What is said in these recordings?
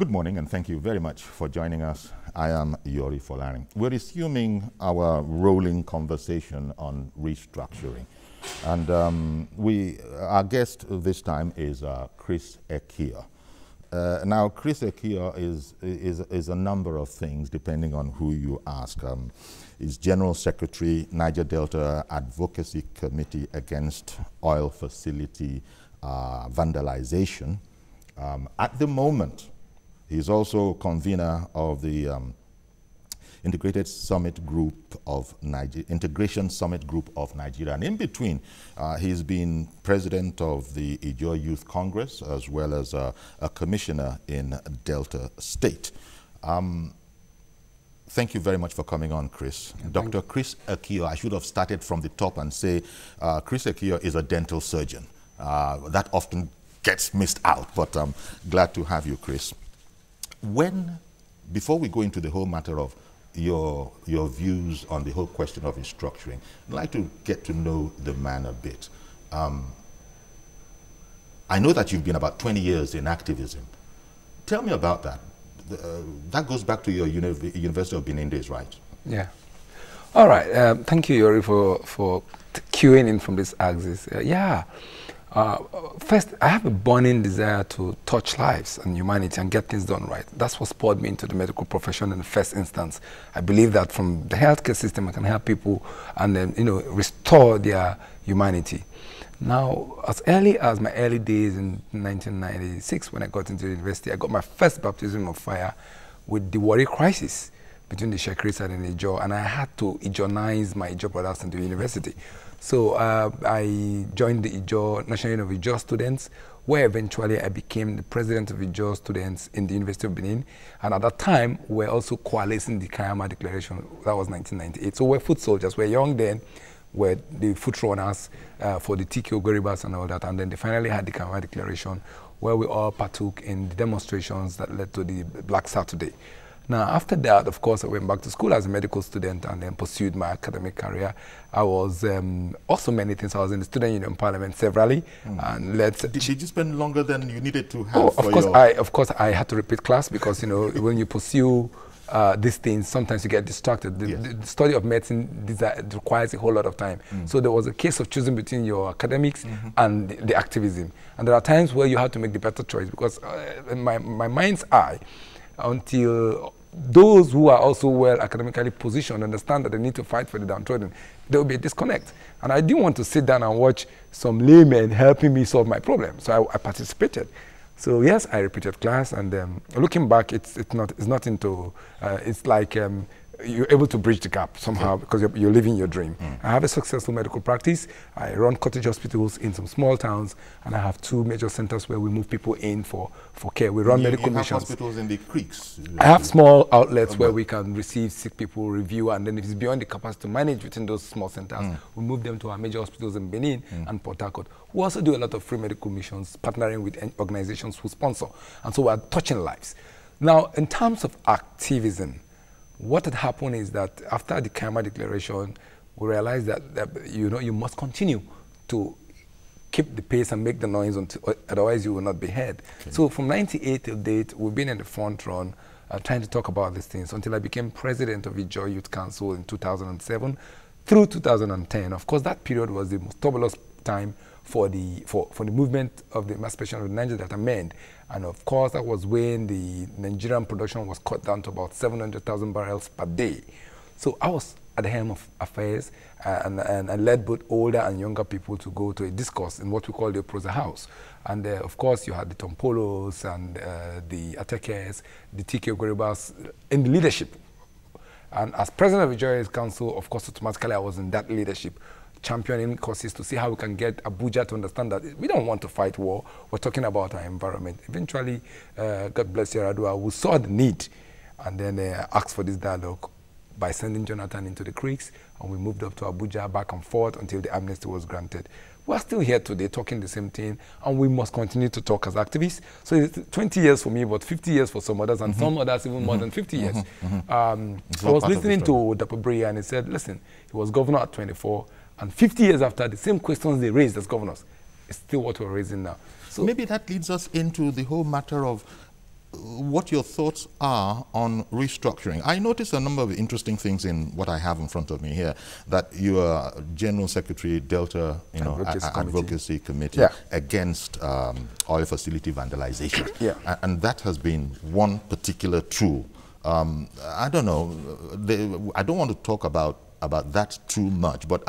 Good morning, and thank you very much for joining us. I am Yori Folarin. We're resuming our rolling conversation on restructuring. And our guest this time is Chris Ekiyor. Now, Chris Ekiyor is a number of things, depending on who you ask. He's General Secretary, Niger Delta Advocacy Committee Against Oil Facility Vandalization. At the moment, he's also convener of the Integration Summit Group of Nigeria, and in between, he's been president of the Ijaw Youth Congress, as well as a commissioner in Delta State. Thank you very much for coming on, Chris. Dr. Chris Ekiyor, I should have started from the top and say Chris Ekiyor is a dental surgeon. That often gets missed out, but I'm glad to have you, Chris. Before we go into the whole matter of your views on the whole question of restructuring, I'd like to get to know the man a bit. I know that you've been about 20 years in activism. Tell me about that. That goes back to your University of Benin days, right? Yeah. All right. Thank you, Yori, for queuing in from this axis. First, I have a burning desire to touch lives and humanity and get things done right. That's what spurred me into the medical profession in the first instance. I believe that from the healthcare system, I can help people and then, restore their humanity. Now, as early as my early days in 1996, when I got into the university, I got my first baptism of fire with the Warri crisis between the Shekris and the Ijaw, and I had to Ijawnize my Ijaw brothers into the university. So I joined the National Union of Ijaw Students, where eventually I became the president of Ijaw Students in the University of Benin. And at that time, we were also coalescing the Kayama Declaration. That was 1998. So we're foot soldiers. We're young then. We're the foot runners for the TKO Goribas and all that. And then they finally had the Kayama Declaration, where we all partook in the demonstrations that led to the Black Saturday. Now, after that, of course, I went back to school as a medical student and then pursued my academic career. I was also many things. I was in the Student Union Parliament severally. And Did you spend longer than you needed to have? Of course, I had to repeat class because, when you pursue these things, sometimes you get distracted. The study of medicine requires a whole lot of time. So there was a case of choosing between your academics and the activism. And there are times where you have to make the better choice because in my mind's eye, until those who are also well academically positioned understand that they need to fight for the downtrodden, there will be a disconnect. And I didn't want to sit down and watch some laymen helping me solve my problem. So I participated. So yes, I repeated class, and looking back, it's like you're able to bridge the gap somehow because you're living your dream. I have a successful medical practice. I run cottage hospitals in some small towns, and I have 2 major centers where we move people in for care. We run medical missions. You have hospitals in the creeks? I have small outlets where we can receive sick people, review, and then if it's beyond the capacity to manage within those small centers, we move them to our major hospitals in Benin and Port Harcourt. We also do a lot of free medical missions, partnering with organizations who sponsor, and so we're touching lives. Now, in terms of activism, what had happened is that after the Kayama Declaration, we realized that you must continue to keep the pace and make the noise, otherwise you will not be heard. Okay. So from 98 till date, we've been in the front run trying to talk about these things until I became president of Ijaw Youth Council in 2007 through 2010. Of course, that period was the most turbulent time for the movement of the emancipation of Niger Delta men. And of course, that was when the Nigerian production was cut down to about 700,000 barrels per day. So I was at the helm of affairs and I led both older and younger people to go to a discourse in what we call the Prosa House. And of course, you had the Tompolos and the Atekes, the TKO Goribas in the leadership. And as president of the Ijaw Youth Council, of course, automatically I was in that leadership, championing causes to see how we can get Abuja to understand that we don't want to fight war. We're talking about our environment. Eventually, God bless Yaradua, we saw the need and then asked for this dialogue by sending Jonathan into the creeks, and we moved up to Abuja back and forth until the amnesty was granted. We're still here today talking the same thing, and we must continue to talk as activists. So it's 20 years for me, but 50 years for some others, and some others even more than 50 years. I was listening to Dapper Bria, and he said, listen, he was governor at 24, and 50 years after, the same questions they raised as governors is still what we're raising now. So maybe that leads us into the whole matter of what your thoughts are on restructuring. I noticed a number of interesting things in what I have in front of me here. That you are General Secretary, Delta Advocacy Committee against oil facility vandalization. And that has been one particular tool. I don't know. I don't want to talk about that too much, but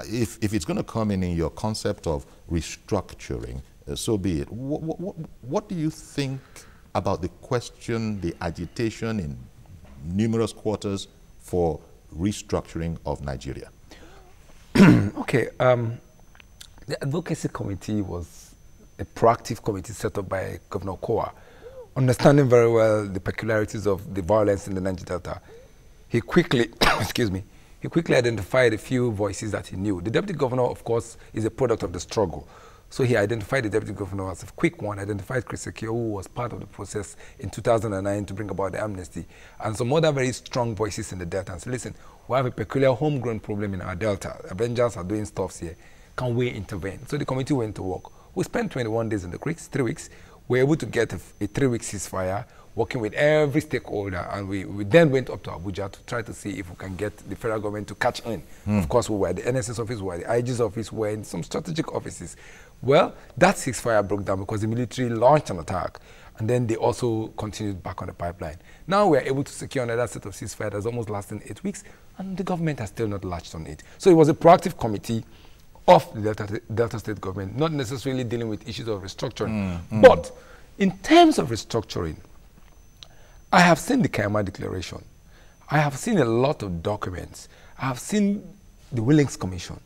if it's going to come in your concept of restructuring, so be it. What do you think about the question, the agitation in numerous quarters for restructuring of Nigeria? Okay, the advocacy committee was a proactive committee set up by Governor Kowa, understanding very well the peculiarities of the violence in the Niger Delta. He quickly, excuse me, he quickly identified a few voices that he knew. The deputy governor, of course, is a product of the struggle. So he identified the deputy governor as a quick one, identified Chris Sekio, who was part of the process in 2009 to bring about the amnesty, and some other very strong voices in the Delta. And said, listen, we have a peculiar homegrown problem in our Delta. Avengers are doing stuff here. Can we intervene? So the committee went to work. We spent 21 days in the creeks, 3 weeks. We were able to get a 3-week ceasefire, working with every stakeholder, and we then went up to Abuja to try to see if we can get the federal government to catch in. Of course, we were at the NSS office, we were at the IG's office, we were in some strategic offices. Well, that ceasefire broke down because the military launched an attack, and then they also continued back on the pipeline. Now we are able to secure another set of ceasefire that's almost lasting 8 weeks, and the government has still not latched on it. So it was a proactive committee of the Delta State government, not necessarily dealing with issues of restructuring. But in terms of restructuring, I have seen the Kayama Declaration. I have seen a lot of documents. I have seen the Willings Commission.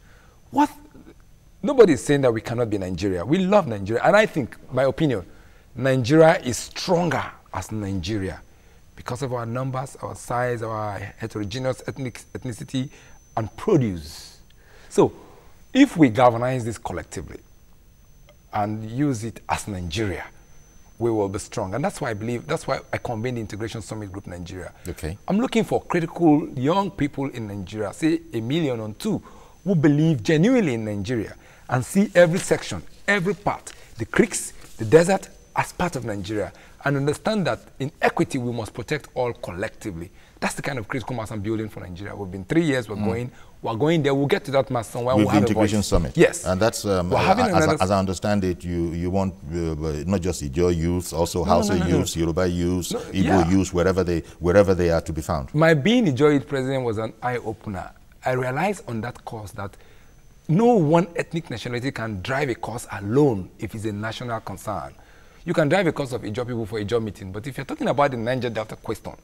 Nobody is saying that we cannot be Nigeria. We love Nigeria. And I think, my opinion, Nigeria is stronger as Nigeria because of our numbers, our size, our heterogeneous ethnicity, and produce. So, if we galvanize this collectively and use it as Nigeria, we will be strong. And that's why I believe, that's why I convened the Integration Summit Group Nigeria. Okay. I'm looking for critical young people in Nigeria, say 1 million or 2, who believe genuinely in Nigeria and see every section, every part, the creeks, the desert, as part of Nigeria, and understand that in equity we must protect all collectively. That's the kind of critical mass I'm building for Nigeria. We've been 3 years, we're going there. We'll get to that mass somewhere. With we'll the Integration Summit. Yes. And that's, as I understand it, you want not just Ijaw youth, also Hausa youths, Yoruba youths, Igbo youths, wherever they are to be found. My being Ijaw youth president was an eye-opener. I realized on that course that no one ethnic nationality can drive a cause alone if it's a national concern. You can drive a cause of Ijaw people for Ijaw meeting, but if you're talking about the Niger Delta question,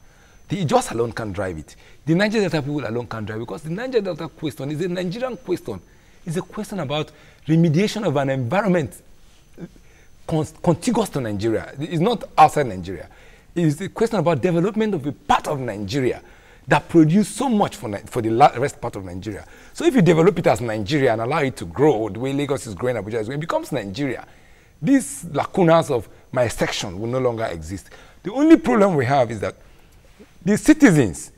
the Ijaws alone can't drive it. The Niger Delta people alone can't drive it because the Niger Delta question is a Nigerian question. It's a question about remediation of an environment contiguous to Nigeria. It's not outside Nigeria. It's a question about development of a part of Nigeria that produce so much for the rest part of Nigeria. So if you develop it as Nigeria and allow it to grow the way Lagos is growing, Abuja is growing, it becomes Nigeria. These lacunas of my section will no longer exist. The only problem we have is that the citizens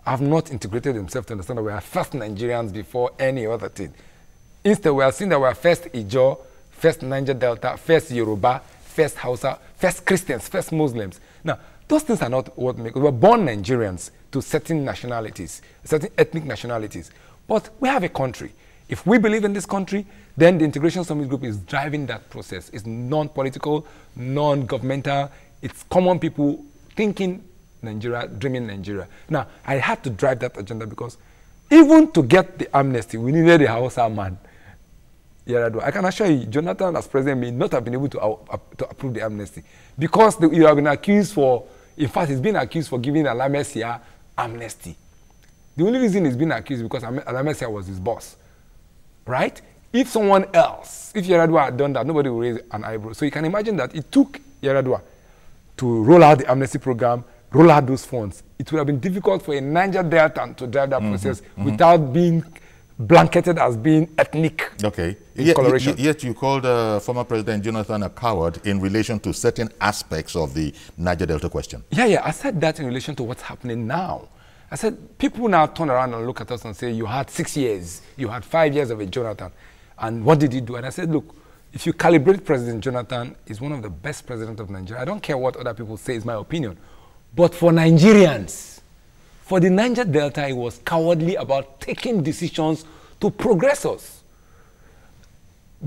have not integrated themselves to understand that we are first Nigerians before any other thing. Instead, we are seeing that we are first Ijaw, first Niger Delta, first Yoruba, first Hausa, first Christians, first Muslims. Now, those things are not what make us. We are born Nigerians to certain nationalities, certain ethnic nationalities. But we have a country. If we believe in this country, then the Integration Summit Group is driving that process. It's non-political, non-governmental. It's common people thinking Nigeria, dreaming Nigeria. Now, I had to drive that agenda because even to get the amnesty, we needed a Hausa man. I can assure you, Jonathan as president may not have been able to approve the amnesty because you have been accused for, in fact, he's been accused for giving Alamesia amnesty. The only reason he's been accused is because Alamesia was his boss, right? If someone else, if Yaradua had done that, nobody would raise an eyebrow. So you can imagine that it took Yaradua to roll out the amnesty program, roll out those funds. It would have been difficult for a Niger Delta to drive that process without being blanketed as being ethnic. Okay. Yet you called former President Jonathan a coward in relation to certain aspects of the Niger Delta question. Yeah. I said that in relation to what's happening now. I said, people now turn around and look at us and say, you had 6 years, you had 5 years of a Jonathan, and what did you do? And I said, look, if you calibrate President Jonathan, he's one of the best presidents of Nigeria. I don't care what other people say, it's my opinion. But for Nigerians, for the Niger Delta, he was cowardly about taking decisions to progress us.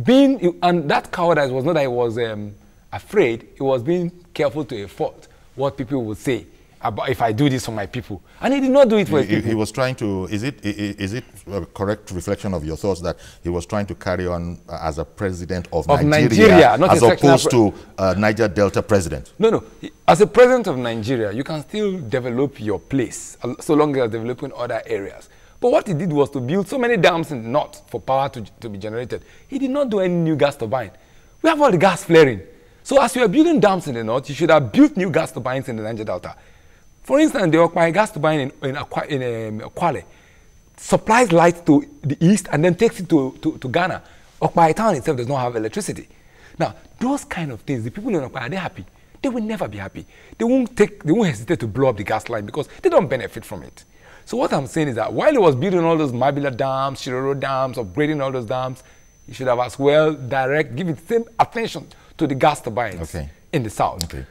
And that cowardice was not that he was afraid, he was being careful to a fault what people would say about if I do this for my people. And he did not do it for his people. He was trying to, is it a correct reflection of your thoughts that he was trying to carry on as a president of Nigeria not as opposed to Niger Delta president? No. As a president of Nigeria, you can still develop your place so long as you're developing other areas. But what he did was to build so many dams in the north for power to be generated. He did not do any new gas turbine. We have all the gas flaring. So as you are building dams in the north, you should have built new gas turbines in the Niger Delta. For instance, the Okpai gas turbine in Kwale supplies light to the east and then takes it to Ghana. Okpai town itself does not have electricity. Now, those kind of things, the people in Okpai, are they happy? They will never be happy. They won't hesitate to blow up the gas line because they don't benefit from it. So what I'm saying is that while he was building all those Mabila dams, Shiroro dams, upgrading all those dams, he should have as well give the same attention to the gas turbines in the south. Okay.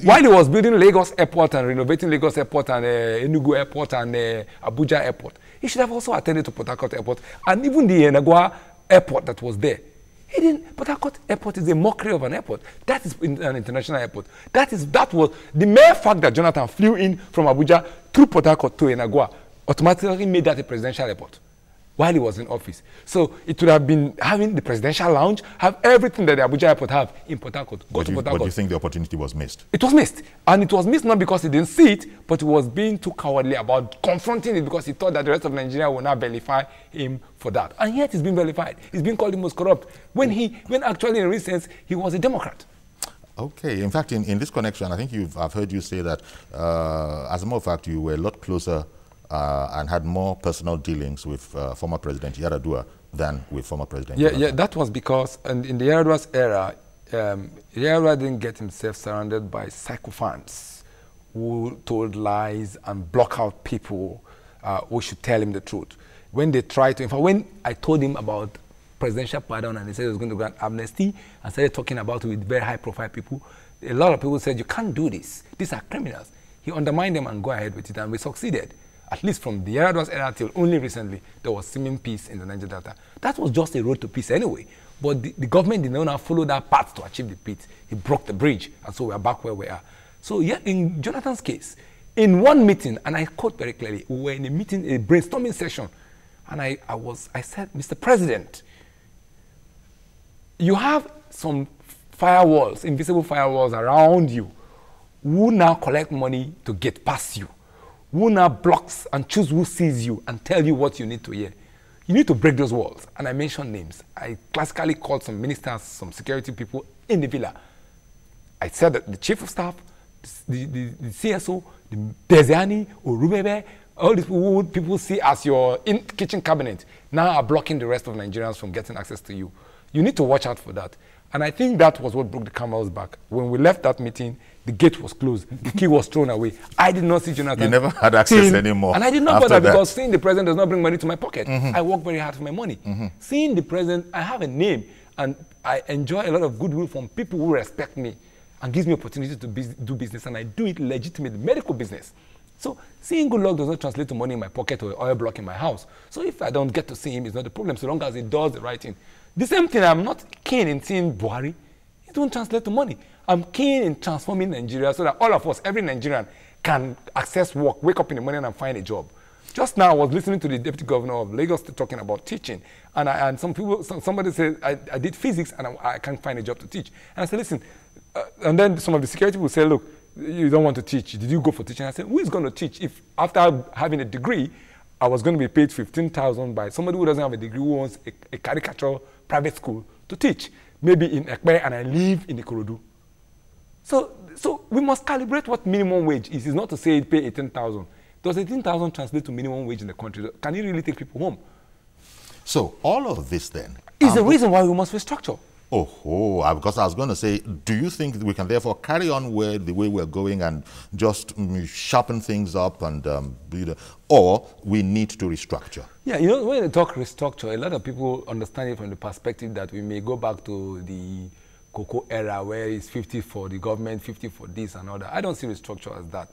While he was building Lagos Airport and renovating Lagos Airport and Enugu Airport and Abuja Airport, he should have also attended to Port Harcourt Airport and even the Enagua Airport that was there. He didn't. Port Harcourt Airport is a mockery of an airport. That is an international airport. That was the mere fact that Jonathan flew in from Abuja through Port Harcourt to Enagua automatically made that a presidential airport while he was in office. So it would have been having the presidential lounge, have everything that the Abuja Airport have in Port Harcourt. But you think the opportunity was missed? It was missed. And it was missed not because he didn't see it, but he was being too cowardly about confronting it because he thought that the rest of Nigeria would not vilify him for that. And yet he's been vilified. He's been called the most corrupt. When actually in real sense, he was a Democrat. Okay. In fact, in this connection, I think I've heard you say that, as a matter of fact, you were a lot closer and had more personal dealings with former President Yar'Adua than with former President Jonathan. Yeah, that was because in the Yar'Adua's era, Yar'Adua didn't get himself surrounded by sycophants who told lies and block out people who should tell him the truth. When they tried to, in fact, when I told him about presidential pardon and he said he was going to grant amnesty and started talking about it with very high-profile people, a lot of people said, you can't do this. These are criminals. He undermined them and go ahead with it, and we succeeded. At least from the Yar'Adua's era till only recently, there was seeming peace in the Niger Delta. That was just a road to peace anyway. But the government did not follow that path to achieve the peace. He broke the bridge, and so we are back where we are. So yeah, in Jonathan's case, in one meeting, and I quote very clearly, we were in a meeting, a brainstorming session, and I said, Mr. President, you have some firewalls, invisible firewalls around you, who now collect money to get past you. Who now blocks and choose who sees you and tell you what you need to hear. You need to break those walls. And I mentioned names. I classically called some ministers, some security people in the villa. I said that the chief of staff, the CSO, the Deziani, Urubebe, all these people see as your kitchen cabinet now are blocking the rest of Nigerians from getting access to you. You need to watch out for that. And I think that was what broke the camel's back. When we left that meeting, the gate was closed. The key was thrown away. I did not see Jonathan. You never had access anymore. And I did not bother because seeing the president does not bring money to my pocket. I work very hard for my money. Seeing the president, I have a name and I enjoy a lot of goodwill from people who respect me and gives me opportunity to do business, and I do it legitimately, medical business. So seeing good luck does not translate to money in my pocket or oil block in my house. So if I don't get to see him, it's not a problem so long as he does the right thing. The same thing, I'm not keen in seeing Buhari. It won't translate to money. I'm keen in transforming Nigeria so that all of us, every Nigerian, can access work, wake up in the morning and find a job. Just now, I was listening to the deputy governor of Lagos talking about teaching, and somebody said, I did physics and I can't find a job to teach. And I said, listen, and then some of the security people say, look, you don't want to teach. Did you go for teaching? I said, who is going to teach if after having a degree, I was going to be paid 15,000 by somebody who doesn't have a degree, who wants a caricature private school to teach, maybe in Ekpe, and I live in Ikorodu. So we must calibrate what minimum wage is. It's not to say pay 18,000. Does 18,000 translate to minimum wage in the country? Can you really take people home? So all of this then is the reason why we must restructure. Because I was going to say, do you think that we can therefore carry on the way we're going and just sharpen things up and or we need to restructure? Yeah, you know, when you talk restructure, a lot of people understand it from the perspective that we may go back to the Cocoa era where it's 50 for the government, 50 for this and all that. I don't see restructure as that.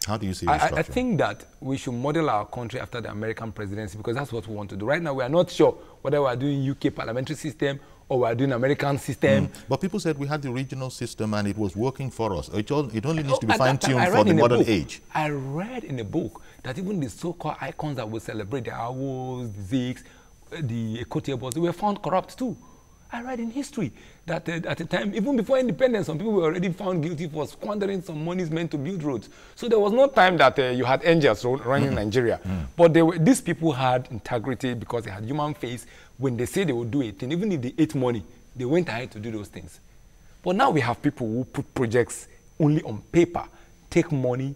How do you see restructure? I think that we should model our country after the American presidency because that's what we want to do. Right now, we are not sure whether we are doing UK parliamentary system or we are doing American system. But people said we had the regional system and it was working for us. It only needs to be fine-tuned for the modern age. I read in a book that even the so-called icons that we celebrate, the Awos, the Zigs, the Ekotiebos, they were found corrupt too. I read in history that at the time, even before independence, some people were already found guilty for squandering some monies meant to build roads. So there was no time that you had angels running Nigeria. But these people had integrity because they had human face. When they say they would do a thing, even if they ate money, they went ahead to do those things. But now we have people who put projects only on paper, take money,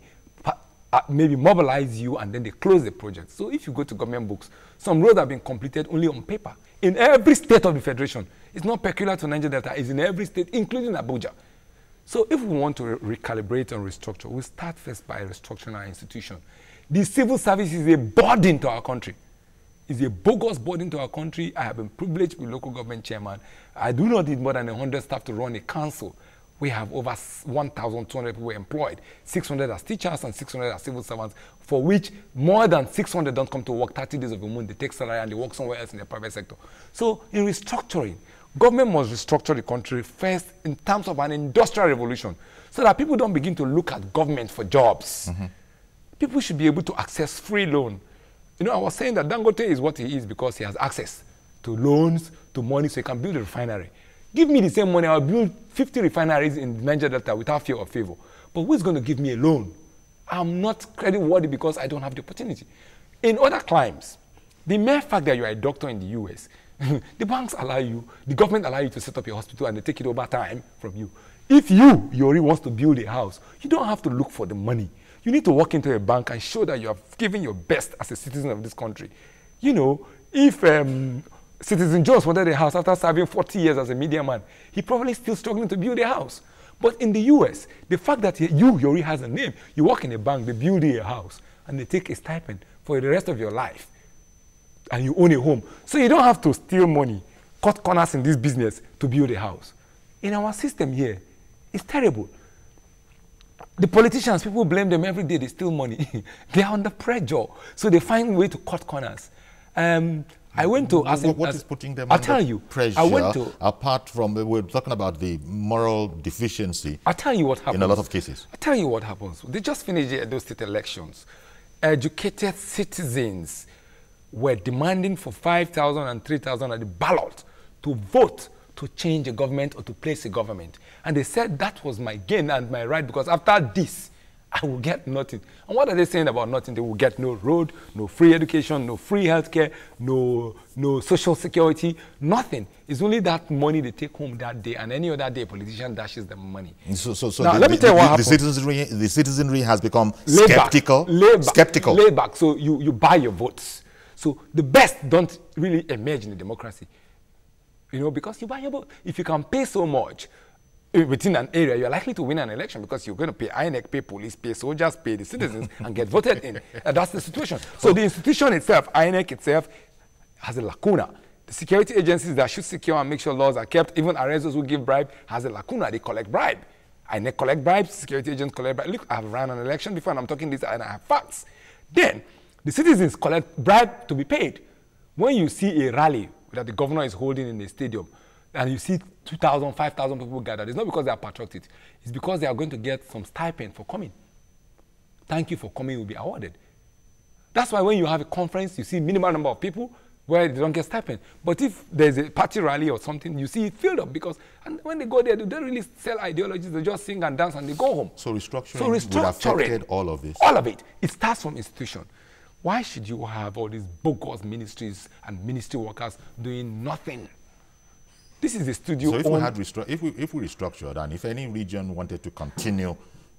maybe mobilize you, and then they close the project. So if you go to government books, some roads have been completed only on paper. In every state of the Federation. It's not peculiar to Niger Delta. It's in every state, including Abuja. So if we want to recalibrate and restructure, we start first by restructuring our institution. The civil service is a burden to our country. It's a bogus burden to our country. I have been privileged to be local government chairman. I do not need more than 100 staff to run a council. We have over 1,200 people employed, 600 as teachers and 600 as civil servants, for which more than 600 don't come to work 30 days of the month. They take salary and they work somewhere else in the private sector. So in restructuring, government must restructure the country first in terms of an industrial revolution so that people don't begin to look at government for jobs. People should be able to access free loan. You know, I was saying that Dangote is what he is because he has access to loans, to money, so he can build a refinery. Give me the same money, I'll build 50 refineries in Niger Delta without fear or favor. But who's going to give me a loan? I'm not credit worthy because I don't have the opportunity. In other climes, the mere fact that you're a doctor in the US, the banks allow you, the government allow you to set up your hospital and they take it over time from you. If Yori wants to build a house, you don't have to look for the money. You need to walk into a bank and show that you have given your best as a citizen of this country. You know, if Citizen Jones wanted a house after serving 40 years as a media man, he probably still struggling to build a house. But in the US, the fact that Yori has a name, you work in a bank, they build you a house, and they take a stipend for the rest of your life, and you own a home. So you don't have to steal money, cut corners in this business to build a house. In our system here, it's terrible. The politicians, people blame them every day, they steal money. They are under pressure, so they find a way to cut corners. I went to... What is putting them under pressure? Apart from, we're talking about the moral deficiency. I'll tell you what happens. In a lot of cases. I'll tell you what happens. They just finished the Edo State elections. Educated citizens were demanding for 5,000 and 3,000 at the ballot to vote to change a government or to place a government. And they said that was my gain and my right because after this, I will get nothing. And what are they saying about nothing? They will get no road, no free education, no free healthcare, no social security, nothing. It's only that money they take home that day, and any other day a politician dashes them money. So now, let me tell you what happens. The citizenry has become skeptical. Laid back. So you buy your votes. So the best don't really emerge in a democracy. You know, because you buy your vote. If you can pay so much within an area, you're likely to win an election because you're going to pay INEC, pay police, pay soldiers, pay the citizens, and get voted in. And that's the situation. So the institution itself, INEC itself, has a lacuna. The security agencies that should secure and make sure laws are kept, even arrests who give bribe, has a lacuna. They collect bribe. INEC collect bribes, security agents collect bribe. Look, I've run an election before and I'm talking this and I have facts. Then, the citizens collect bribe to be paid. When you see a rally that the governor is holding in a stadium, and you see 2,000, 5,000 people gathered, it's not because they are patriotic. It's because they are going to get some stipend for coming. Thank you for coming will be awarded. That's why when you have a conference, you see minimal number of people where they don't get stipend. But if there's a party rally or something, you see it filled up because and when they go there, they don't really sell ideologies. They just sing and dance and they go home. So restructuring would have affected all of this? All of it. It starts from institution. Why should you have all these bogus ministries and ministry workers doing nothing? This is a studio. So if we restructured and if any region wanted to continue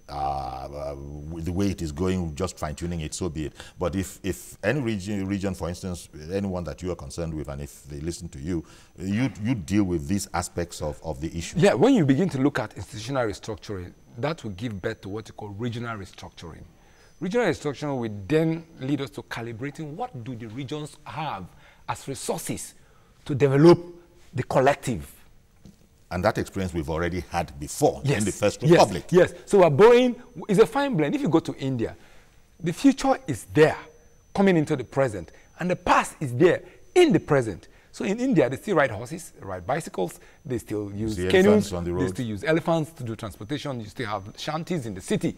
with the way it is going, just fine-tuning it, so be it. But if any region, for instance, anyone that you are concerned with, and if they listen to you, you deal with these aspects of the issue. Yeah, when you begin to look at institutional restructuring, that will give birth to what you call regional restructuring. Regional restructuring will then lead us to calibrating what do the regions have as resources to develop the collective. And that experience we've already had before in the First Republic. Yes. So we're borrowing, it's a fine blend. If you go to India, the future is there, coming into the present, and the past is there in the present. So in India, they still ride horses, ride bicycles, they still use canoes, they still use elephants to do transportation, you still have shanties in the city.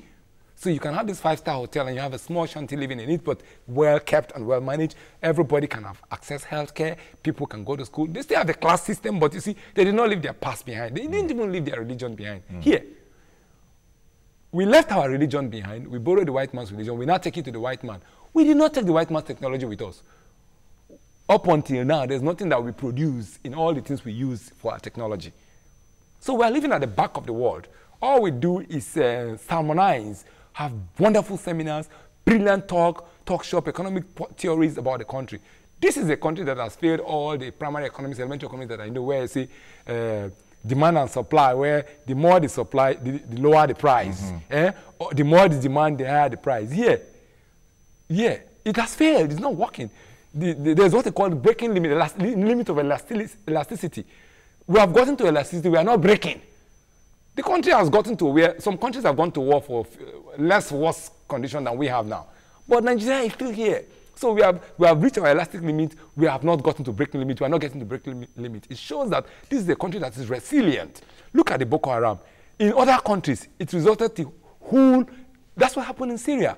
So you can have this 5-star hotel and you have a small shanty living in it, but well kept and well managed. Everybody can have access healthcare. People can go to school. They still have a class system, but you see, they did not leave their past behind. They didn't even leave their religion behind. Here, we left our religion behind. We borrowed the white man's religion. We now take it to the white man. We did not take the white man's technology with us. Up until now, there's nothing that we produce in all the things we use for our technology. So we're living at the back of the world. All we do is sermonize, have wonderful seminars, brilliant talk shop, economic theories about the country. This is a country that has failed all the primary economics, elementary economics that I know, where I see demand and supply, where the more the supply, the lower the price. Or the more the demand, the higher the price. Here, it has failed. It's not working. There's what they call the breaking limit, the limit of elasticity. We have gotten to elasticity. We are not breaking. The country has gotten to where some countries have gone to war for less worse condition than we have now. But Nigeria is still here. So we have reached our elastic limit. We have not gotten to breaking limit. We are not getting to breaking limit. It shows that this is a country that is resilient. Look at the Boko Haram. In other countries, it resulted to whole. That's what happened in Syria,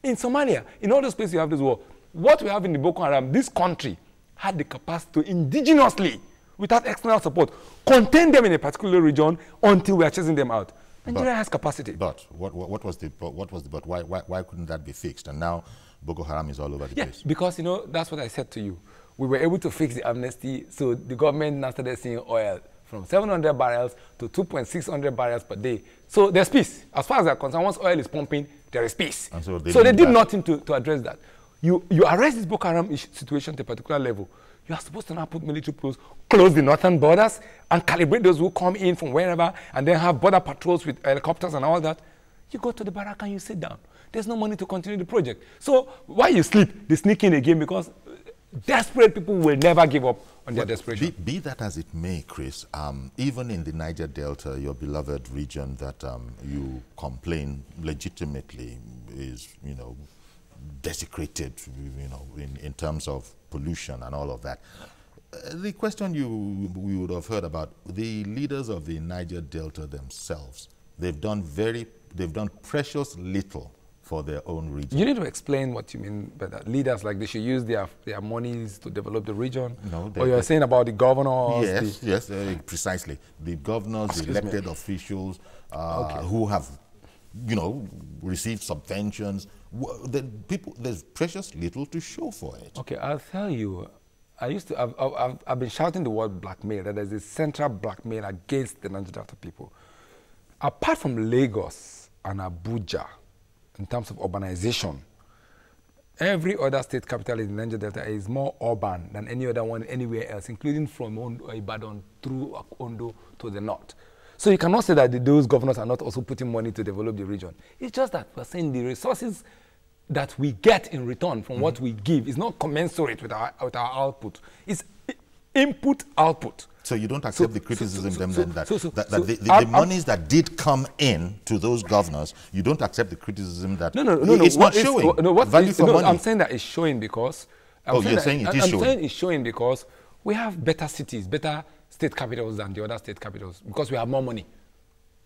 in Somalia, in all those places you have this war. What we have in the Boko Haram, this country had the capacity to indigenously, without external support, contain them in a particular region until we are chasing them out. Nigeria has capacity. But what was the but? Why couldn't that be fixed? And now Boko Haram is all over the place. Because that's what I said to you. We were able to fix the amnesty, so the government now started seeing oil from 700 barrels to 2,600 barrels per day. So there's peace. As far as they're concerned, once oil is pumping, there is peace. And so they did nothing to address that. You arrest this Boko Haram situation to a particular level. You are supposed to now put military posts, close the northern borders, and calibrate those who come in from wherever, and then have border patrols with helicopters and all that. You go to the barrack and you sit down. There's no money to continue the project. So while you sleep, they sneak in again because desperate people will never give up on their desperation. Be that as it may, Chris, even in the Niger Delta, your beloved region that you complain legitimately is, desecrated, in terms of pollution and all of that. The question we would have heard about the leaders of the Niger Delta themselves, they've done precious little for their own region. You need to explain what you mean by that. Leaders, like they should use their monies to develop the region? No. Or you're saying about the governors? Yes, precisely. The governors, the elected officials who have, received subventions. There's precious little to show for it. Okay, I'll tell you. I've been shouting the word blackmail, that there's a central blackmail against the Niger Delta people. Apart from Lagos and Abuja, in terms of urbanization, every other state capital in the Niger Delta is more urban than any other one anywhere else, including from Ibadan through Ondo to the north. So you cannot say that those governors are not also putting money to develop the region. It's just that we're saying the resources that we get in return from what we give is not commensurate with our output. It's input-output. So you don't accept the criticism that the monies that did come in to those governors, you don't accept the criticism that it's not showing value for money. I'm saying that it's showing because... I'm saying it's showing because we have better cities, better state capitals than the other state capitals because we have more money.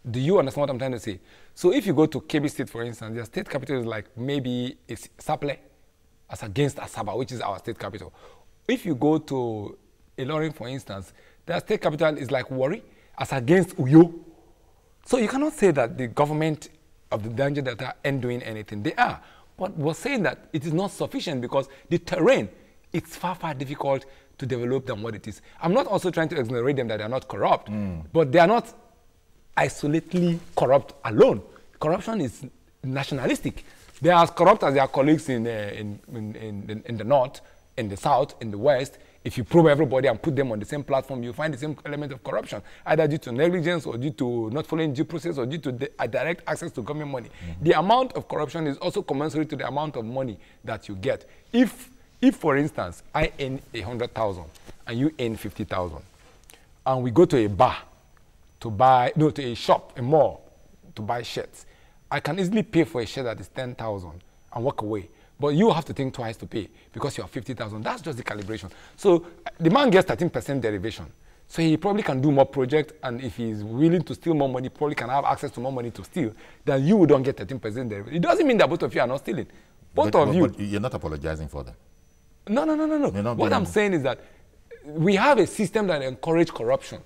Do you understand what I'm trying to say? So if you go to Kebbi State, for instance, their state capital is like maybe it's Saple as against Asaba, which is our state capital. If you go to Ilorin, for instance, their state capital is like Warri as against Uyo. So you cannot say that the government of the Niger Delta ain't doing anything. They are. But we're saying that it is not sufficient because the terrain, it's far, far difficult to develop than what it is. I'm not also trying to exonerate them that they're not corrupt, but they are not isolatedly corrupt alone. Corruption is nationalistic. They are as corrupt as their colleagues in the north, in the south, in the west. If you probe everybody and put them on the same platform, you find the same element of corruption, either due to negligence or due to not following due process or due to direct access to government money. The amount of corruption is also commensurate to the amount of money that you get. If for instance, I earn 100,000 and you earn 50,000, and we go to a bar to buy, no, to a shop, a mall, to buy shirts, I can easily pay for a shirt that is 10,000 and walk away. But you have to think twice to pay because you have 50,000. That's just the calibration. So the man gets 13% derivation. So he probably can do more projects, and if he's willing to steal more money, probably can have access to more money to steal, then you don't get 13% derivation. It doesn't mean that both of you are not stealing. Both of you. But you're not apologizing for them. No. What I'm saying is that we have a system that encourages corruption.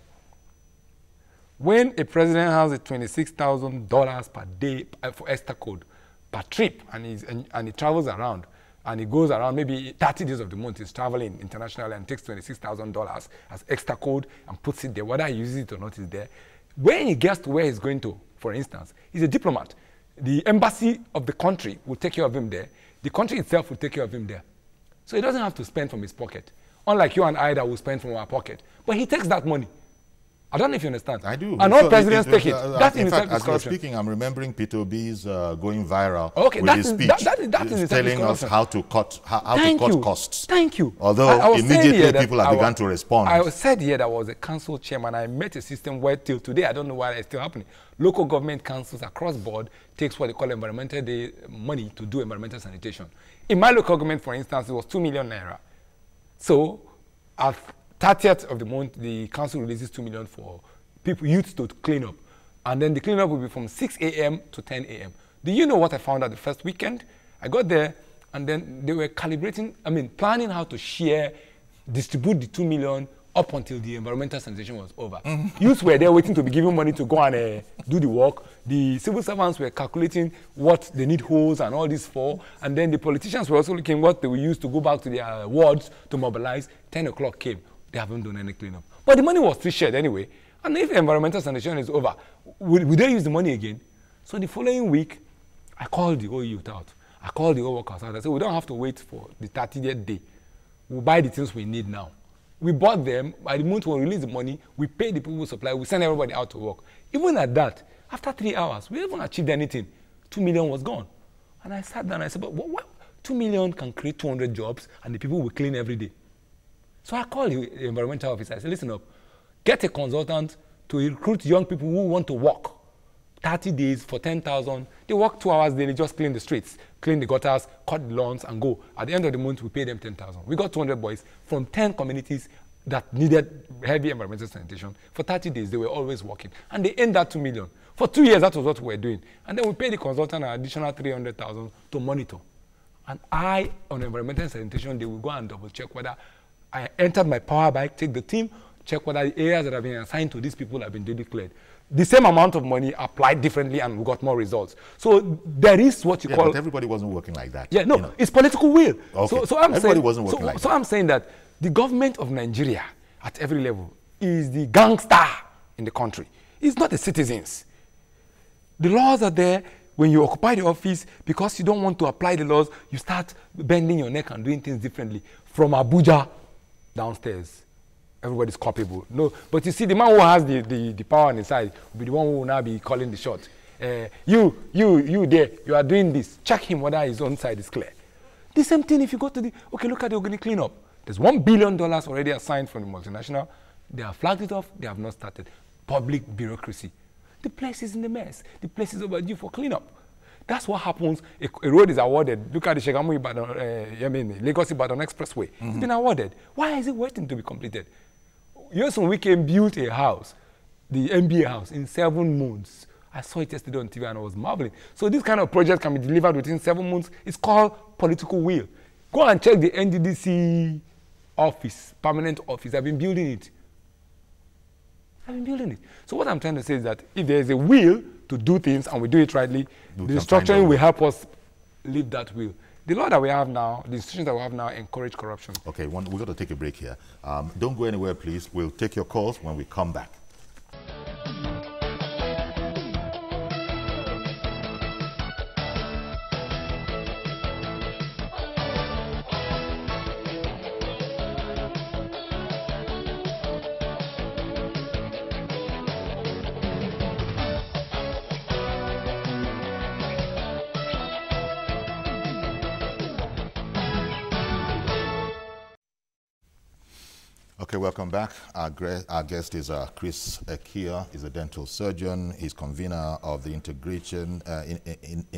When a president has a $26,000 per day for Extra Code per trip, and he travels around, and he goes around maybe 30 days of the month, he's traveling internationally and takes $26,000 as Extra Code and puts it there, whether he uses it or not is there. When he gets to where he's going to, for instance, he's a diplomat. The embassy of the country will take care of him there. The country itself will take care of him there. So he doesn't have to spend from his pocket, unlike you and I that will spend from our pocket. But he takes that money. I don't know if you understand. I do. And all presidents take it. That in itself is corruption. As you're speaking, I'm remembering Peter Obi's going viral with his speech, telling us how to cut costs. Thank you. Although immediately people have begun to respond. I said here that I was a council chairman. I met a system where till today, I don't know why it's still happening. Local government councils across board takes what they call environmental day money to do environmental sanitation. In my local government, for instance, it was 2 million naira. So at 30th of the month, the council releases 2 million for people, youths to clean up. And then the cleanup will be from 6 a.m. to 10 a.m. Do you know what I found out the first weekend? I got there, and then they were planning how to distribute the 2 million up until the environmental sanitation was over. Youths were there waiting to be given money to go and do the work. The civil servants were calculating what they need holes and all this for. And then the politicians were also looking what they will use to go back to their wards to mobilize. 10 o'clock came. They haven't done any cleanup. But the money was still shared anyway. And if environmental sanitation is over, will they use the money again? So the following week, I called the whole youth out. I called the whole workers out. I said, we don't have to wait for the 30th day. We'll buy the things we need now. We bought them. By the month we release the money, we pay the people who supply, we send everybody out to work. Even at that, after 3 hours, we haven't achieved anything. 2 million was gone. And I sat down and I said, but what? 2 million can create 200 jobs and the people will clean every day. So I called the environmental officer. I said, listen up, get a consultant to recruit young people who want to work 30 days for 10,000. They work 2 hours daily, just clean the streets, clean the gutters, cut the lawns, and go. At the end of the month, we pay them 10,000. We got 200 boys from 10 communities that needed heavy environmental sanitation. For 30 days, they were always working. And they earned that 2 million. For 2 years, that was what we were doing. And then we paid the consultant an additional 300,000 to monitor. And on environmental sanitation, they will go and double check whether I entered my power bike, take the team, check whether the areas that have been assigned to these people have been duly cleared. The same amount of money applied differently and we got more results. So there is what you call... but everybody wasn't working like that. Yeah, no, it's political will. Okay. So I'm everybody wasn't working like that. So I'm saying that the government of Nigeria at every level is the gangster in the country. It's not the citizens. The laws are there. When you occupy the office, because you don't want to apply the laws, you start bending your neck and doing things differently. From Abuja downstairs, everybody's culpable. No, but you see, the man who has the power on his side will be the one who will now be calling the shot. You there, you are doing this. Check him whether his own side is clear. The same thing if you go to look at the organic cleanup. There's $1 billion already assigned from the multinational. They have flagged it off. They have not started. Public bureaucracy. The place is in a mess. The place is overdue for cleanup. That's what happens. A road is awarded. Look at the Shegamu Lagos-Ibadan Expressway. It's been awarded. Why is it waiting to be completed? Yosun Wike built a house, the MBA house, in 7 months. I saw it yesterday on TV and I was marveling. So this kind of project can be delivered within 7 months. It's called political will. Go and check the NDDC office, permanent office. I've been building it. So what I'm trying to say is that if there is a will to do things and we do it rightly, the structuring will help us live that will. The law that we have now, the institutions that we have now encourage corruption. Okay, we're going to take a break here. Don't go anywhere, please. We'll take your calls when we come back. Okay, welcome back. Our guest is Chris Ekia. He's a dental surgeon. He's convener of the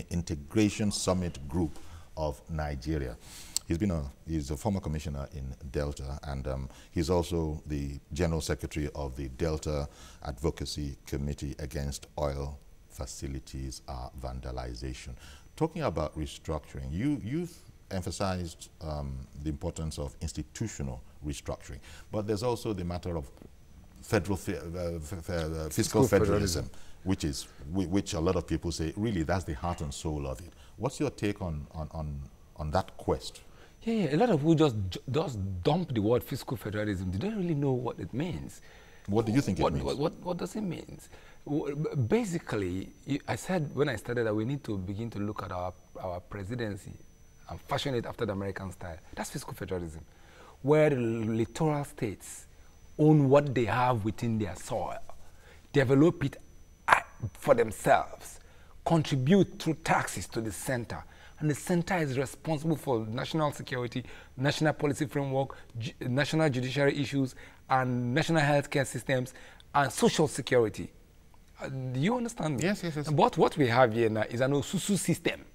Integration Summit Group of Nigeria. He's a former commissioner in Delta, and he's also the general secretary of the Delta Advocacy Committee Against Oil Facilities Vandalization. Talking about restructuring, you've emphasized the importance of institutional restructuring, but there's also the matter of federal fiscal federalism, which a lot of people say really that's the heart and soul of it. What's your take on that quest? Yeah, a lot of people just dump the word fiscal federalism. They don't really know what it means. What do you think it means? What does it mean? Basically, I said when I started that we need to begin to look at our presidency and fashion it after the American style. That's fiscal federalism, where the littoral states own what they have within their soil, develop it for themselves, contribute through taxes to the center, and the center is responsible for national security, national policy framework, national judiciary issues, and national healthcare systems, and social security. Do you understand me? Yes, yes, yes. But what we have here now is an Osusu system,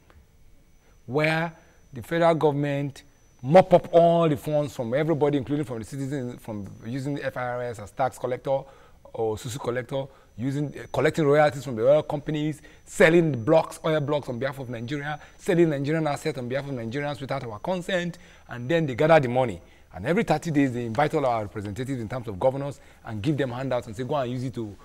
where the federal government mop up all the funds from everybody, including from the citizens, from using the FIRS as tax collector or Osusu collector, collecting royalties from the oil companies, selling oil blocks on behalf of Nigeria, selling Nigerian assets on behalf of Nigerians without our consent, and then they gather the money. And every 30 days, they invite all our representatives in terms of governors and give them handouts and say, go and use it to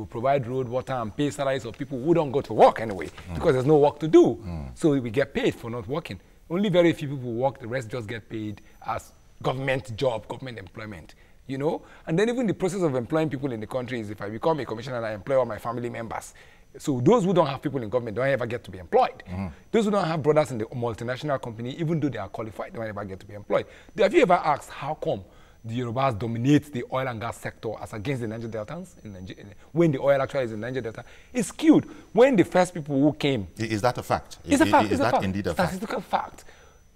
provide road, water, and pay salaries of people who don't go to work anyway, because there's no work to do. So we get paid for not working. Only very few people work, the rest just get paid as government job, government employment, you know? And then even the process of employing people in the country is if I become a commissioner and I employ all my family members. So those who don't have people in government don't ever get to be employed. Those who don't have brothers in the multinational company, even though they are qualified, don't ever get to be employed. Have you ever asked how come the Yorubas dominate the oil and gas sector as against the Niger Deltans when the oil actually is in Niger Delta? It's skewed. When the first people who came... Is that a fact? It's a fact. Is that indeed a fact? Statistical fact.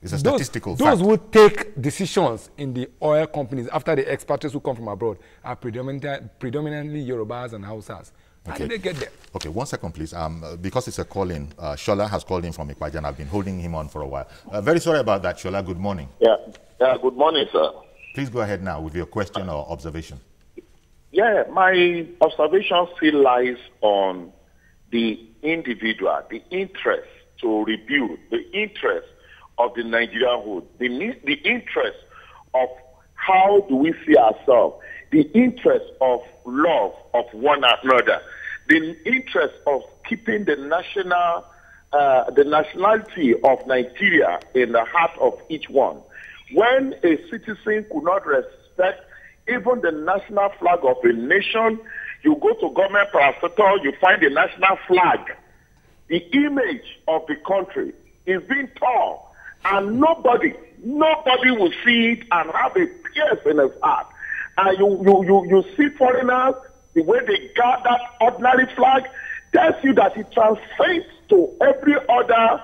It's a statistical fact. Those who take decisions in the oil companies after the expatriates who come from abroad are predominantly Yorubas and Hausas. How did they get there? Okay, 1 second, please. Because it's a call-in, Shola has called in from Ikwaja, and I've been holding him on for a while. Very sorry about that, Shola. Good morning. Yeah, good morning, sir. Please go ahead now with your question or observation. Yeah, my observation still lies on the individual, the interest to rebuild, the interest of the Nigerian hood, the interest of how do we see ourselves, the interest of love of one another, the interest of keeping the nationality of Nigeria in the heart of each one. When a citizen could not respect even the national flag of a nation, you go to government parastatal, you find the national flag. The image of the country is being torn, and nobody will see it and have a pierce in his heart. And you see foreigners, the way they guard that ordinary flag tells you that it transcends to every other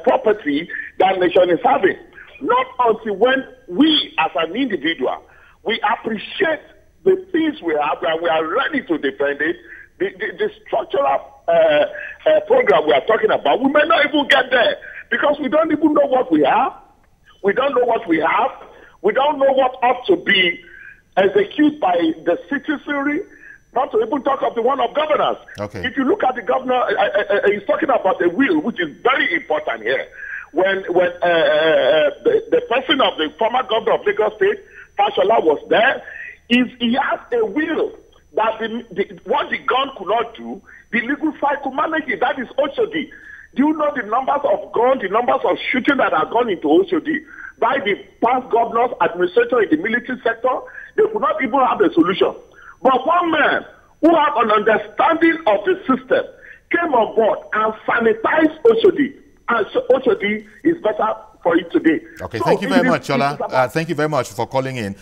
property that nation is having. Not until when we, as an individual, we appreciate the things we have and we are ready to defend it, the structural program we are talking about, we may not even get there because we don't even know what we have. We don't know what we have. We don't know what ought to be executed by the citizenry, not to even talk of the one of governors. Okay. If you look at the governor, he's talking about the will, which is very important here. When the person of the former governor of Lagos State, Fashola, was there, he has a will that what the gun could not do, the legal side could manage it. That is Oshodi. Do you know the numbers of guns, the numbers of shooting that have gone into Oshodi by the past governors, administrators in the military sector? They could not even have a solution. But one man who had an understanding of the system came on board and sanitized Oshodi. And so Oshodi is better for it today. Okay, so thank you very much, Shola. Thank you very much for calling in.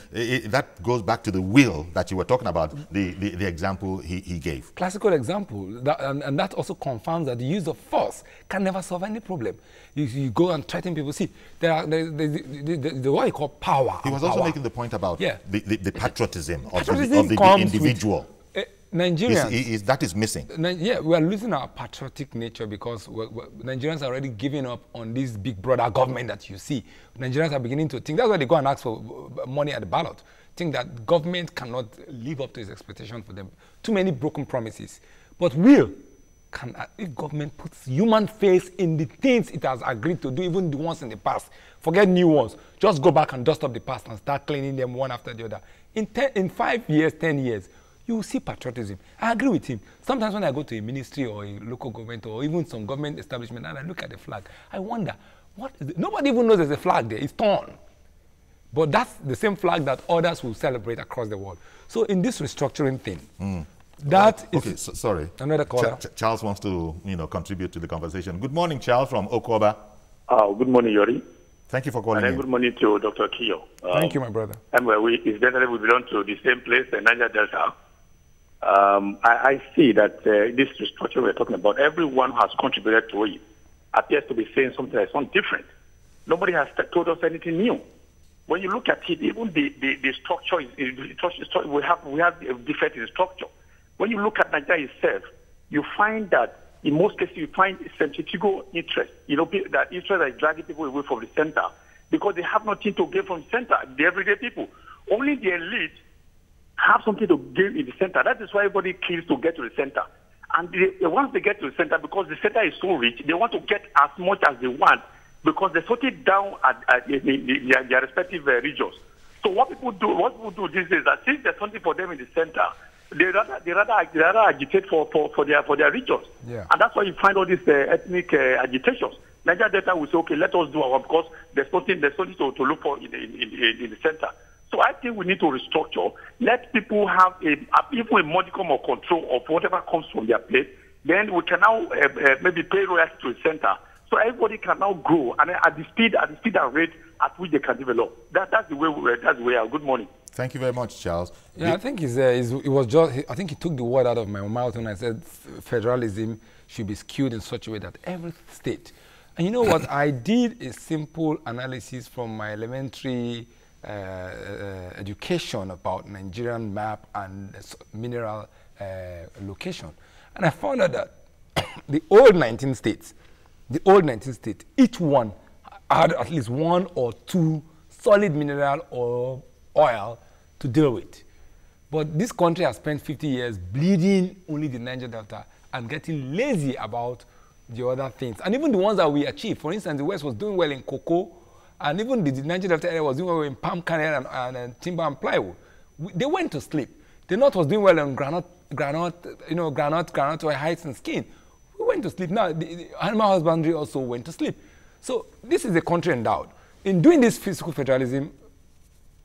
That goes back to the will that you were talking about, the example he gave. Classical example, and that also confirms that the use of force can never solve any problem. You go and threaten people. See, the what you call power. He was also making the point about the patriotism of the individual. Nigerians, that is missing. Yeah, we are losing our patriotic nature because Nigerians are already giving up on this big brother government that you see. Nigerians are beginning to think, that's why they go and ask for money at the ballot. Think that government cannot live up to its expectation for them. Too many broken promises. But if government puts human face in the things it has agreed to do, even the ones in the past, forget new ones, just go back and dust up the past and start cleaning them one after the other. In 5 years, 10 years, you will see patriotism. I agree with him. Sometimes when I go to a ministry or a local government or even some government establishment and I look at the flag, I wonder, what is it? Nobody even knows there's a flag there. It's torn. But that's the same flag that others will celebrate across the world. So in this restructuring thing, that is... Okay, sorry. Another caller. Charles wants to contribute to the conversation. Good morning, Charles from Okoba. Good morning, Yori. Thank you for calling in. Good morning to Dr. Kiyo. Thank you, my brother. And incidentally, we belong to the same place, the Niger Delta. I see that this restructure we're talking about, everyone has contributed to it. Appears to be saying something that's different. Nobody has told us anything new. When you look at it, even the structure we have a defect in the structure. When you look at Nigeria itself, you find that in most cases you find centrifugal interest. That interest that is dragging people away from the center because they have nothing to gain from the center. The everyday people, only the elite have something to gain in the center. That is why everybody kills to get to the center. And once they get to the center, because the center is so rich, they want to get as much as they want because they sort it down at their respective regions. So what people do these days is that since there's something for them in the center, they rather agitate for their regions. Yeah. And that's why you find all these ethnic agitations. Nigeria Delta will say, okay, let us do our because there's something to look for in the center. So I think we need to restructure. Let people have even a modicum of control of whatever comes from their plate. Then we can now maybe pay royalty to the center, so everybody can now grow and at the speed and rate at which they can develop. That's the way. That's the way. Good morning. Thank you very much, Charles. Yeah, I think I think he took the word out of my mouth when I said federalism should be skewed in such a way that every state. And you know what? I did a simple analysis from my elementary education about Nigerian map and mineral location. And I found out that the old 19 states, each one had at least one or two solid mineral or oil to deal with. But this country has spent 50 years bleeding only the Niger Delta and getting lazy about the other things. And even the ones that we achieved, for instance, the West was doing well in cocoa, and even the Niger Delta area was doing well in palm kernel and timber and plywood. They went to sleep. The North was doing well in granite oil, heights and skin. We went to sleep. Now, the animal husbandry also went to sleep. So this is a country endowed. In doing this fiscal federalism,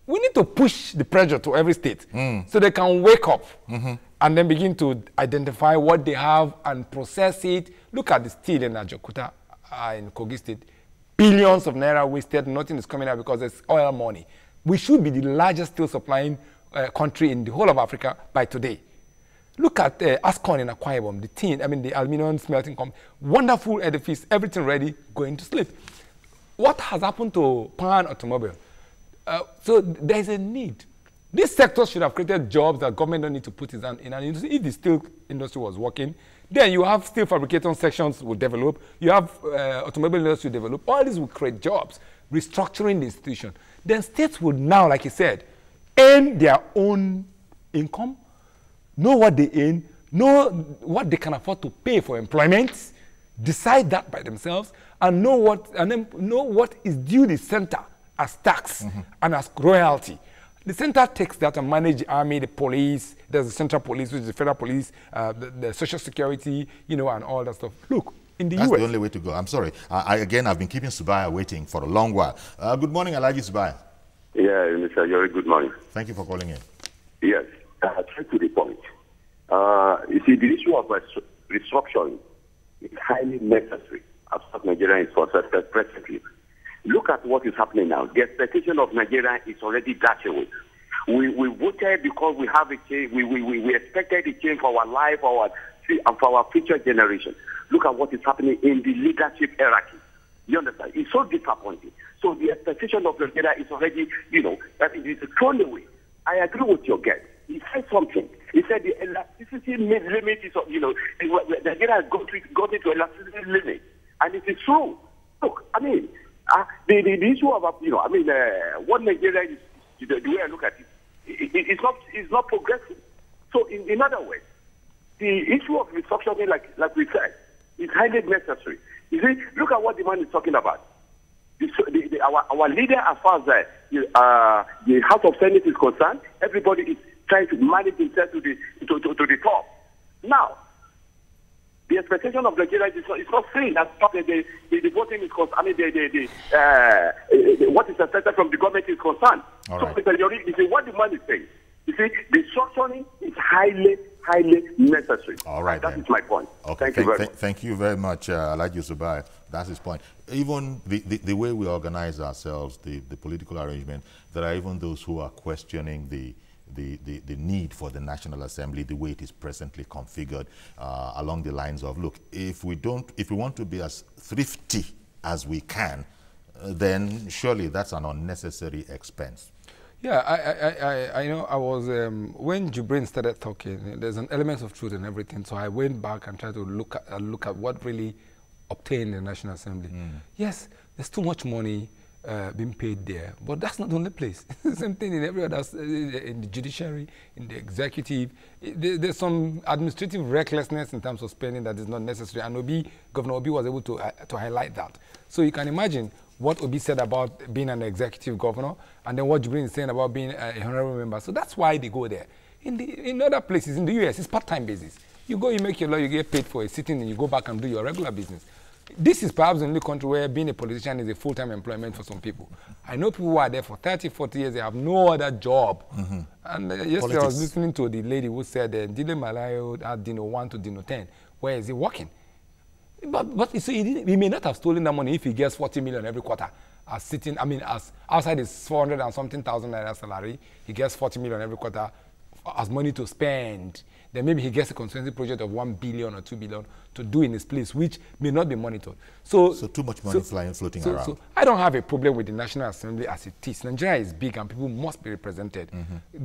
we need to push the pressure to every state so they can wake up and then begin to identify what they have and process it. Look at the steel in Ajaokuta in Kogi State. Billions of naira wasted, nothing is coming out because there's oil money. We should be the largest steel supplying country in the whole of Africa by today. Look at Ascon in Akwa Ibom, the aluminum smelting company. Wonderful edifice, everything ready, going to sleep. What has happened to Pan Automobile? So there's a need. This sector should have created jobs that government don't need to put its hand in. And if the steel industry was working, then you have steel fabrication sections will develop. You have automobile industry will develop. All this will create jobs, restructuring the institution. Then states would now, like you said, earn their own income, know what they earn, know what they can afford to pay for employment, decide that by themselves, and know what is due the center as tax and as royalty. The center takes that and manages the army, the police. There's the central police, which is the federal police, the social security, and all that stuff. Look, in the US. That's the only way to go. I'm sorry. I've been keeping Subaya waiting for a long while. Good morning, Alhaji Subaya. Yeah, Mr. Yori, good morning. Thank you for calling in. Yes, straight to the point. You see, the issue of restructuring is highly necessary as Nigerian is for presently. look at what is happening now. The expectation of Nigeria is already that way. We voted because we have a change. We expected a change for our life, for our future generation. Look at what is happening in the leadership hierarchy. You understand? It's so disappointing. So the expectation of Nigeria is already, that it is thrown away. I agree with your guest. He said something. He said the elasticity limit is, Nigeria has got into elasticity limit. And it is true. Look, I mean, the issue of, what Nigeria is, the way I look at it, it's not progressive. So in other words, the issue of restructuring, like we said, is highly necessary. You see, look at what the man is talking about. Our leader, as far as the House of Senate is concerned, everybody is trying to manage himself to the top. Now, the expectation of Nigeria is not saying that the voting is concerned. I mean, what is expected from the government is concerned. All so, right. you see, what the man is saying, you see, the structuring is highly necessary. All right, that is my point. Okay. Thank you Very very much. much, Alhaji Zubair. That's his point. Even the way we organize ourselves, the political arrangement, there are even those who are questioning the need for the National Assembly, the way it is presently configured, along the lines of, look, if we want to be as thrifty as we can, then surely that's an unnecessary expense. Yeah, I know. I was when Jibrin started talking. There's an element of truth in everything. So I went back and tried to look at what really obtained the National Assembly. Yes, there's too much money being paid there, but that's not the only place. It's the same thing in every other, in the judiciary, in the executive. There's some administrative recklessness in terms of spending that is not necessary. And Governor Obi was able to highlight that. So you can imagine what Obi said about being an executive governor, and then what Jibrin is saying about being a honorable member. So that's why they go there. In other places, in the US, it's part-time basis. You go, you make your law, you get paid for a sitting, and you go back and do your regular business. This is perhaps the only country where being a politician is a full-time employment for some people. I know people who are there for 30, 40 years, they have no other job. And yesterday I was listening to the lady who said, Dile Malayo at Dino 1 to Dino 10. Where is he working? But you see, he may not have stolen that money if he gets 40 million every quarter. As outside his 400 and something thousand naira salary, he gets 40 million every quarter as money to spend. Then maybe he gets a constituency project of 1 billion or 2 billion to do in his place, which may not be monitored. So too much money floating around. So I don't have a problem with the National Assembly as it is. Nigeria is big and people must be represented.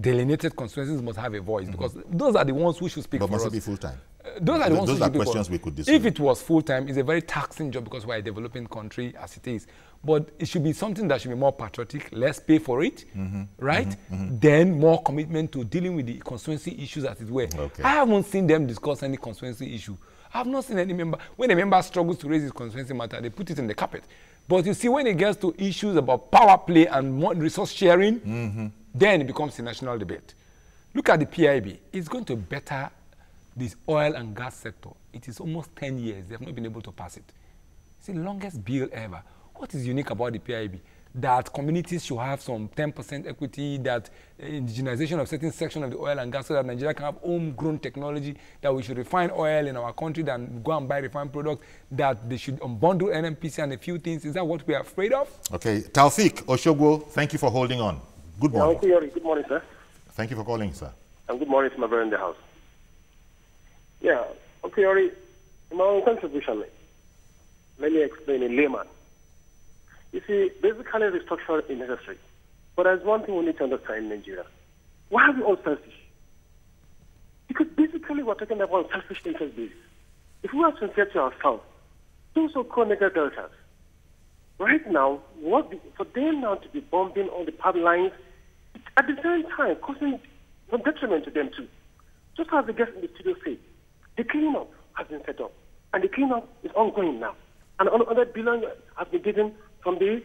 Delineated constituencies must have a voice because those are the ones who should speak for us. But must it be full-time? Those are the ones those who are should questions be we could discuss. If it was full-time, it's a very taxing job because we're a developing country as it is. But it should be something that should be more patriotic, less pay for it, right? Then more commitment to dealing with the constituency issues as it were. Okay. I haven't seen them discuss any constituency issue. I have not seen any member, when a member struggles to raise his constituency matter, they put it in the carpet. But you see, when it gets to issues about power play and more resource sharing, then it becomes a national debate. Look at the PIB. It's going to better this oil and gas sector. It is almost 10 years. They have not been able to pass it. It's the longest bill ever. What is unique about the PIB? That communities should have some 10% equity, that indigenization of certain section of the oil and gas so that Nigeria can have homegrown technology, that we should refine oil in our country than go and buy refined products, that they should unbundle NNPC and a few things. Is that what we are afraid of? Okay. Taufik Oshogbo, thank you for holding on. Good morning. Good morning, sir. Thank you for calling, sir. And good morning to my brother in the house. Yeah, okay, Ori, in my own contribution, let me explain in layman. You see, basically restructuring is necessary. But there's one thing we need to understand in Nigeria. Why are we all selfish? Because basically we're talking about selfish interest basis. If we are sincere to ourselves, those so-called negative deltas, right now, for them now to be bombing on the pipelines, at the same time causing some detriment to them too. Just as the guest in the studio said, the cleanup has been set up, and the cleanup is ongoing now. And another billion has been given from the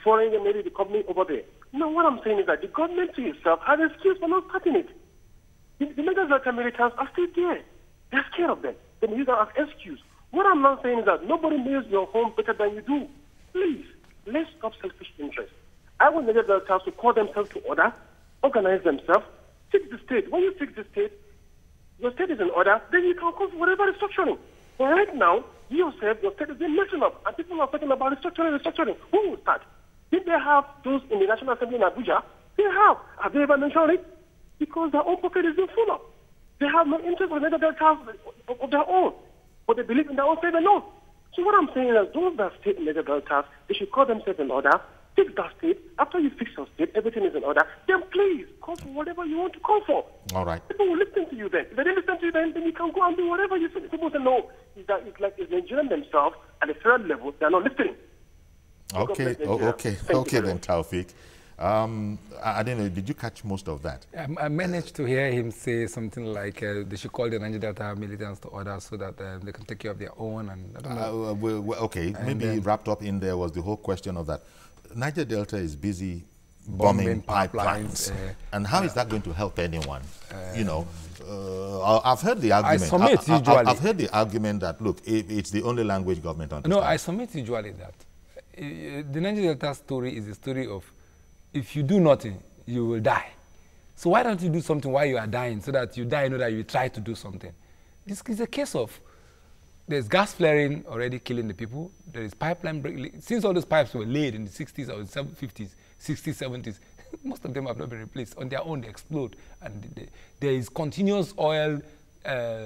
foreign and maybe the company over there. Now, what I'm saying is that the government to itself has an excuse for not starting it. The leaders of the militants are still there. They're scared of them. They use that as excuse. What I'm not saying is that nobody knows your home better than you do. Please, let's stop selfish interest. I want the leaders to call themselves to order, organize themselves, fix the state. When you fix the state, your state is in order, then you can call for whatever restructuring. But right now, you yourself, your state is being messing up, and people are talking about restructuring. Who will start? Did they have those in the National Assembly in Abuja? They have. Have they ever mentioned it? Because their own pocket is being full of. They have no interest in Niger Delta of their own, but they believe in their own faith alone. So what I'm saying is, those that stay in Niger Delta, they should call themselves in order. Fix that state. After you fix your state, everything is in order. Then please call for whatever you want to call for. All right. People will listen to you then. If they didn't listen to you then you can go and do whatever you say. People say no. It's like it's Nigerian themselves at the third level. They're not listening. Okay. Okay then, Taufik. I don't know, did you catch most of that? I managed to hear him say something like they should call the Niger Delta militants to order so that they can take care of their own. And I don't know. Okay, and maybe wrapped up in there was the whole question of that. Niger Delta is busy bombing pipelines. And how is that going to help anyone? You know, I've heard the argument. I submit usually. I've heard the argument that, look, it's the only language government understands. No, I submit usually that. The Niger Delta story is a story of, if you do nothing, you will die. So why don't you do something while you are dying, so that you die, you know that you try to do something? This is a case of, there's gas flaring already killing the people. There is pipeline break. Since all those pipes were laid in the 60s or 50s, 60s, 70s, most of them have not been replaced. On their own, they explode. And there is continuous oil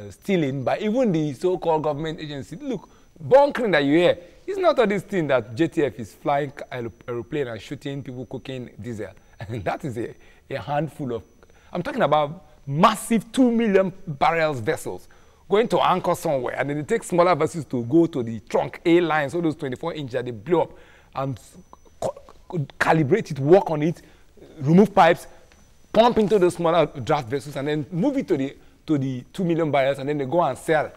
stealing by even the so-called government agency. Look, bunkering that you hear, it's not all this thing that JTF is flying aeroplane and shooting people cooking diesel. And that is a handful of, I'm talking about massive 2 million barrels vessels going to anchor somewhere, and then they take smaller vessels to go to the trunk A lines, all those 24-inch that they blow up and calibrate it, work on it, remove pipes, pump into the smaller draft vessels, and then move it to the 2 million barrels, and then they go and sell.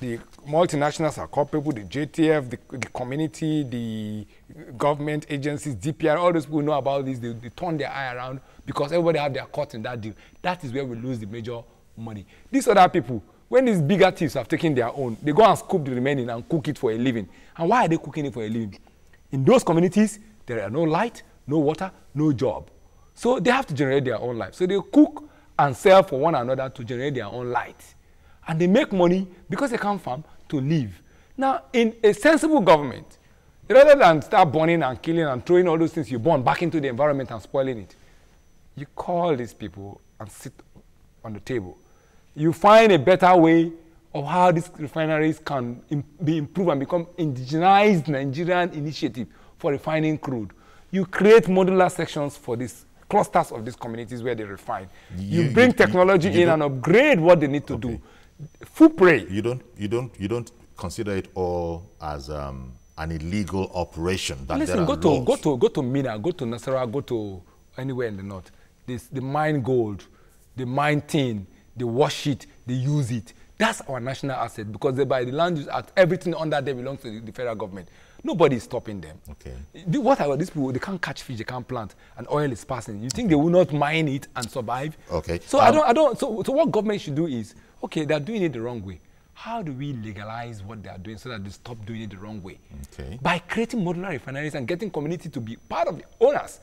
The multinationals are culpable, the JTF, the community, the government agencies, DPR, all those people know about this. They turn their eye around because everybody have their cut in that deal. That is where we lose the major money. These other people, when these bigger thieves have taken their own, they go and scoop the remaining and cook it for a living. And why are they cooking it for a living? In those communities, there are no light, no water, no job. So they have to generate their own life. So they cook and sell for one another to generate their own light. And they make money because they can't farm to live. Now, in a sensible government, rather than start burning and killing and throwing all those things you burn back into the environment and spoiling it, you call these people and sit on the table. You find a better way of how these refineries can be improved and become indigenized Nigerian initiative for refining crude. You create modular sections for these clusters of these communities where they refine. You bring technology in and upgrade what they need to do. Food prey. You don't consider it all as an illegal operation. That Listen, go to Mina, go to Nasarawa, go to anywhere in the north. They mine gold, they mine tin, they wash it, they use it. That's our national asset, because by the Land Use Act, everything under there belongs to the federal government. Nobody is stopping them. Okay. What about these people? They can't catch fish, they can't plant, and oil is passing. You think they will not mine it and survive? Okay. So So what government should do is, okay, they're doing it the wrong way. How do we legalize what they are doing so that they stop doing it the wrong way? Okay. By creating modular refineries and getting community to be part of the owners.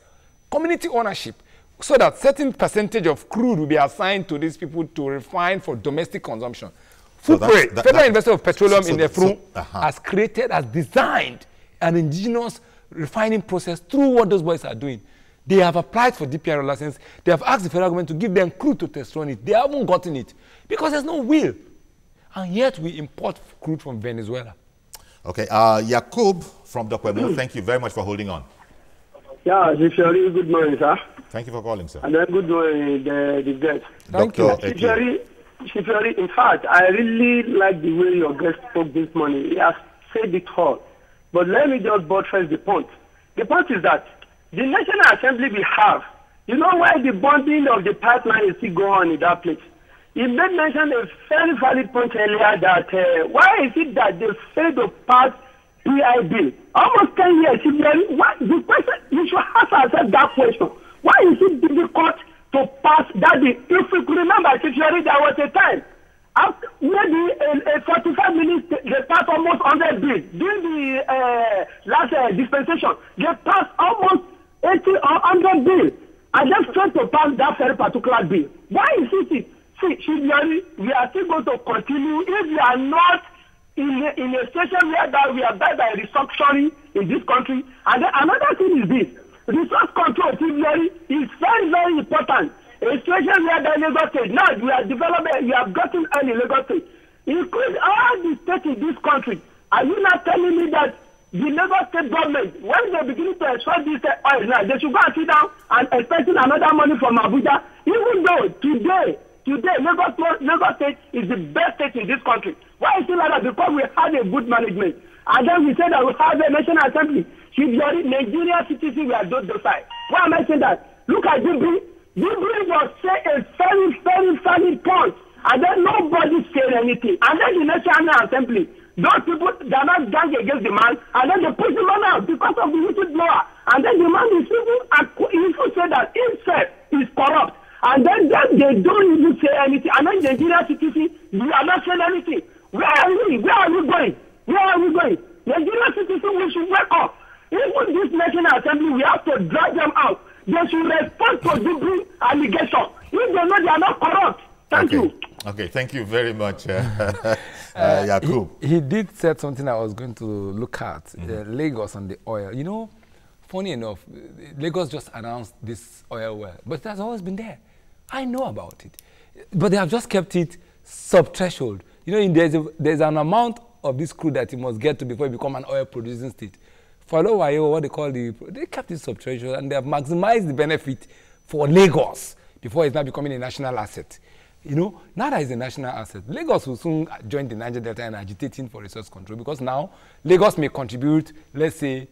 Community ownership. So that certain percentage of crude will be assigned to these people to refine for domestic consumption. Federal Investor of Petroleum in EFRU has designed an indigenous refining process through what those boys are doing. They have applied for DPR license. They have asked the federal government to give them crude to test run it. They haven't gotten it because there's no will. And yet we import crude from Venezuela. Okay, Yakub from Dokwebo, thank you very much for holding on. Yeah, good morning, sir. Thank you for calling, sir. And then good morning, the guest. Thank you. Shifari, in fact, I really like the way your guest spoke this morning. He has said it all. But let me just buttress the point. The point is that the National Assembly we have, you know why the bonding of the pipeline is still going on in that place? He made mention a very valid point earlier that why is it that they failed to pass PI bill? Almost 10 years. The question, you should ask ourselves that question. Why is it difficult to pass that bill? If we could remember, there was a time, after maybe a 45 minutes, they passed almost 100 bills. During the last dispensation, they passed almost 80 or 100 bills. I just tried to pass that very particular bill. Why is it? See, we are still going to continue if we are not in a situation where that we are by restructuring in this country. And then another thing is this: resource control is very, very important. A situation where the Lagos State, now we are developing, we have gotten early Lagos State, include all the states in this country. Are you not telling me that the Lagos State government, when they begin to export this oil now, they should go and sit down and expecting another money from Abuja, even though today, Lagos State is the best state in this country. Why is it like that? Because we had a good management. And then we said that we have a National Assembly. Should be Nigeria citizens, we are those docile. Why am I saying that? Look at Jibri. Jibri was say a very, very valid point. And then nobody said anything. And then the National Assembly, those people, they are not gang against the man. And then they put the man out because of the whistleblower. And then the man is even say that himself is corrupt. And then they don't even say anything. And then Nigeria citizens, we are not saying anything. Where are we? Where are we going? Where are we going? Nigeria citizens, we should wake up. Even this National Assembly, we have to drag them out. They should respond to the allegation. If they know they are not corrupt. Thank you. Okay, thank you very much, Yakub. He did say something I was going to look at, Lagos and the oil. You know, funny enough, Lagos just announced this oil well, but it has always been there. I know about it. But they have just kept it sub-threshold. You know, there's an amount of this crude that it must get to before it become an oil-producing state. For a while, what they call they kept it sub-threshold, and they have maximized the benefit for Lagos before it's now becoming a national asset. You know, now that it's a national asset, Lagos will soon join the Niger Delta in agitating for resource control, because now Lagos may contribute, let's say,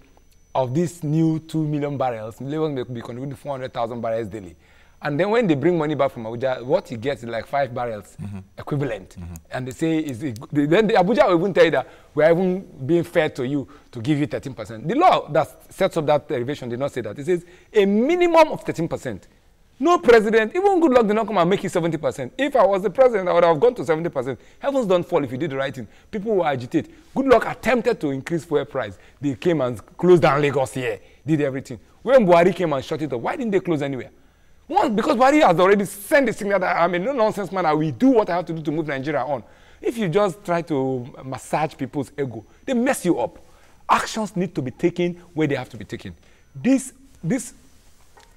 of this new 2 million barrels, Lagos may be contributing 400,000 barrels daily. And then when they bring money back from Abuja, what he gets is like 5 barrels equivalent. And they say, then the Abuja will even tell you that we are even being fair to you to give you 13%. The law that sets up that derivation did not say that. It says a minimum of 13%. No president, even Goodluck did not come and make it 70%. If I was the president, I would have gone to 70%. Heavens don't fall if you did the right thing. People will agitate. Goodluck attempted to increase fuel price. They came and closed down Lagos here, did everything. When Buhari came and shut it up, why didn't they close anywhere? One, because Buhari has already sent a signal that I'm a no-nonsense man, I will do what I have to do to move Nigeria on. If you just try to massage people's ego, they mess you up. Actions need to be taken where they have to be taken. This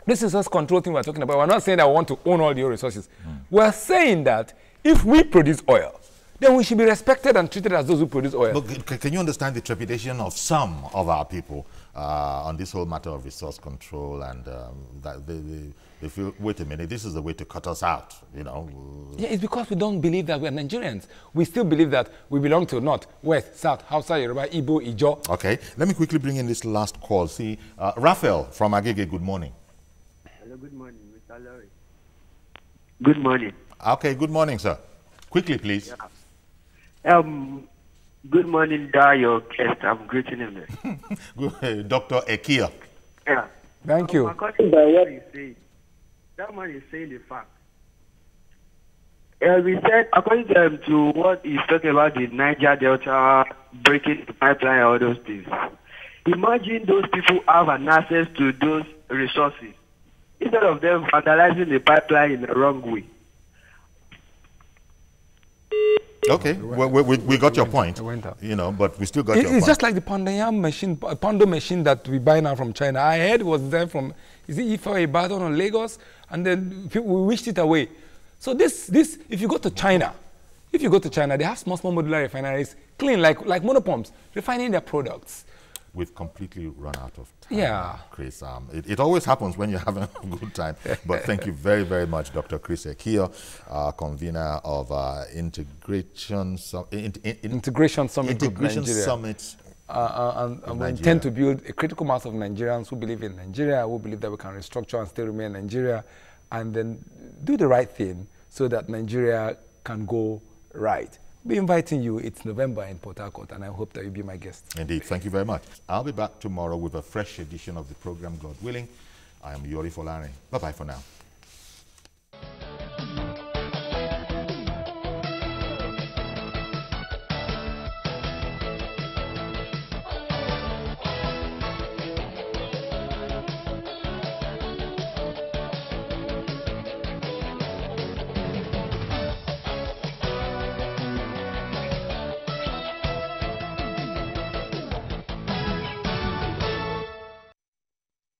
resource control thing we're talking about, we're not saying that we want to own all the resources. We're saying that if we produce oil, then we should be respected and treated as those who produce oil. But can you understand the trepidation of some of our people on this whole matter of resource control, and that they feel, wait a minute, this is the way to cut us out, you know? Yeah, it's because we don't believe that we're Nigerians. We still believe that we belong to North, West, South, Hausa, Yoruba, Igbo, Ijo. Okay, let me quickly bring in this last call. See, Raphael from Agege, good morning. Hello, good morning, Mr. Larry. Good morning. Okay, good morning, sir. Quickly, please. Yeah. Good morning, your guest. I'm greeting him. Dr. Ekia. Yeah. Thank you. According to what he said, that man is saying the fact. We said, according to what he's talking about, the Niger Delta breaking the pipeline, all those things. Imagine those people have an access to those resources instead of them vandalizing the pipeline in the wrong way. Okay, we got your point, you know, but we still got your point. It's just like the Pondo machine that we buy now from China. I heard it was there from, is it Ifa, Ibadan, or Lagos, and then we wished it away. So this, if you go to China, they have small modular refineries, clean, like monopumps, refining their products. We've completely run out of time, yeah. Chris. It always happens when you're having a good time. But thank you very, very much, Dr. Chris Ekia, convener of Integration Summit. And we intend to build a critical mass of Nigerians who believe in Nigeria, who believe that we can restructure and still remain Nigeria, and then do the right thing so that Nigeria can go right. Be inviting you. It's November in Port Harcourt, and I hope that you'll be my guest. Indeed. Thank you very much. I'll be back tomorrow with a fresh edition of the program, God willing. I am Yori Folani. Bye-bye for now.